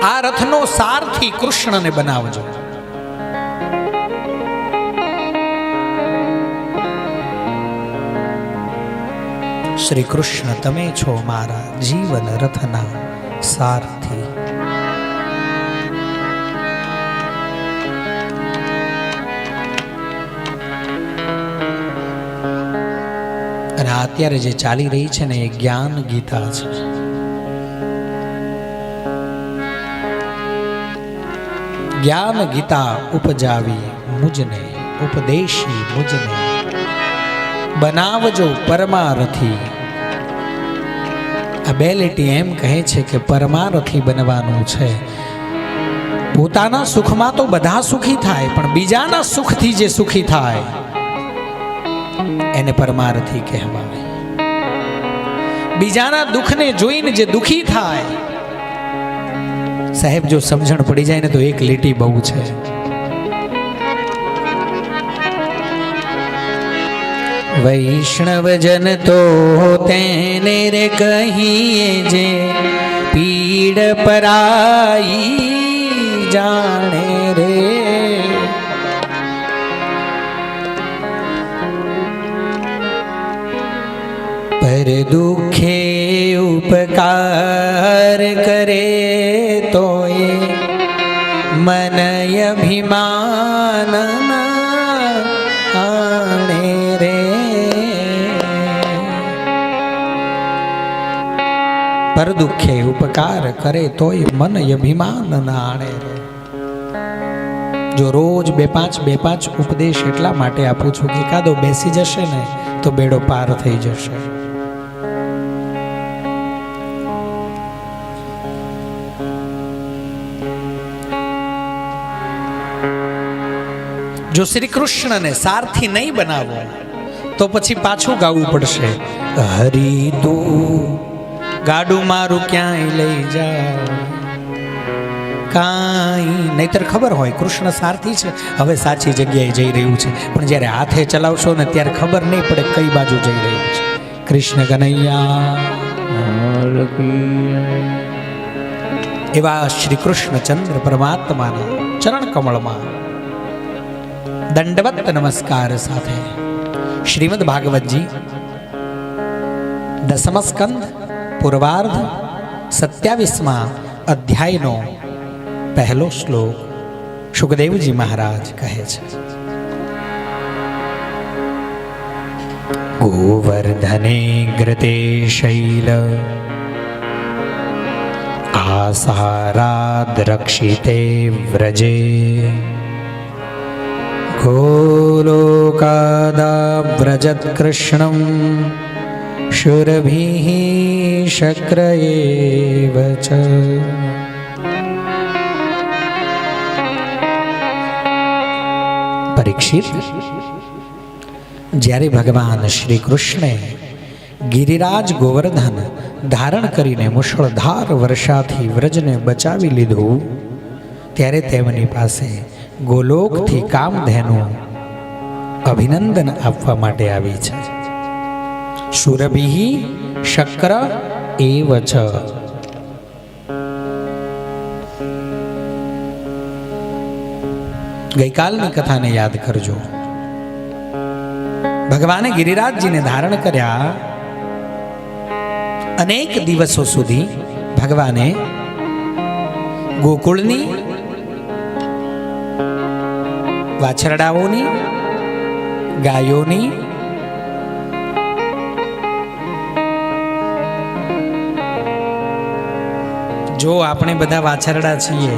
આ રથનો સારથી કૃષ્ણને બનાવજો. શ્રી કૃષ્ણ તમે છો મારા જીવન રથના સારથી. અને અત્યારે જે ચાલી રહી છે ને એ જ્ઞાન ગીતા છે. જ્ઞાન ગીતા ઉપજાવી મુજને, ઉપદેશી મુજને, બનાવજો પરમારથી. આ બે લીટી એમ કહે છે કે પરમારથી બનવાનું છે. પોતાના સુખમાં તો બધા સુખી થાય, પણ બીજાના સુખથી જે સુખી થાય એને પરમારથી કહેવાય. બીજાના દુઃખને જોઈને જે દુખી થાય, સાહેબ જો સમજણ પડી જાય ને તો એક લીટી બહુ છે. વૈષ્ણવજન તો તેને રે કહીએ જે પીડ પરાઈ જાણે રે. પર દુખે ઉપકાર કરે તો એ મન અભિમાન આણે રે. પર દુખે ઉપકાર કરે તોય મન અભિમાન ના આણે રે. જો રોજ બે પાંચ ઉપદેશ એટલા માટે આપું છું કે એકાદો બેસી જશે ને તો બેડો પાર થઈ જશે. જો શ્રી કૃષ્ણને સારથી નહીં બનાવો તો પછી પાછું ગાવું પડશે, હરી તું ગાડું મારું ક્યાંય લઈ જા કાંઈ. નહીતર ખબર હોય કૃષ્ણ સારથી છે, હવે સાચી જગ્યાએ જઈ રહ્યું છે, પણ જ્યારે હાથે ચલાવશો ને ત્યારે ખબર નહીં પડે કઈ બાજુ જઈ રહ્યું છે. કૃષ્ણ કનૈયા એવા શ્રી કૃષ્ણચંદ્ર પરમાત્માના ચરણ કમળમાં દંડવત નમસ્કાર સાથે શ્રીમદ ભાગવતજી 10મ સ્કંદ પૂર્વાર્ધ 27મા અધ્યાયનો પહેલો શ્લોક સુખદેવજી મહારાજ કહે છે. ગોવર્ધને ગ્રતે શૈલ આસારાદ રક્ષિતે વ્રજે ગોલોકાદાવ્રજત કૃષ્ણં શુરભિઃ શક્રયેવ ચ. પરીક્ષિત, જ્યારે ભગવાન શ્રી કૃષ્ણે ગિરિરાજ ગોવર્ધન ધારણ કરીને મુશળધાર વર્ષાથી વ્રજને બચાવી લીધું, ત્યારે તેમની પાસે ગોલોકથી કામધેનુ અભિનંદન આપવા માટે આવી છે. શુરભિઃ શક્ર એવ ચ. ગઈકાલની કથાને યાદ કરજો. ભગવાને ગિરિરાજજીને ધારણ કર્યા. અનેક દિવસો સુધી ભગવાને ગોકુળની વાછરડાઓની, ગાયોની, જો આપણે બધા વાછરડા છીએ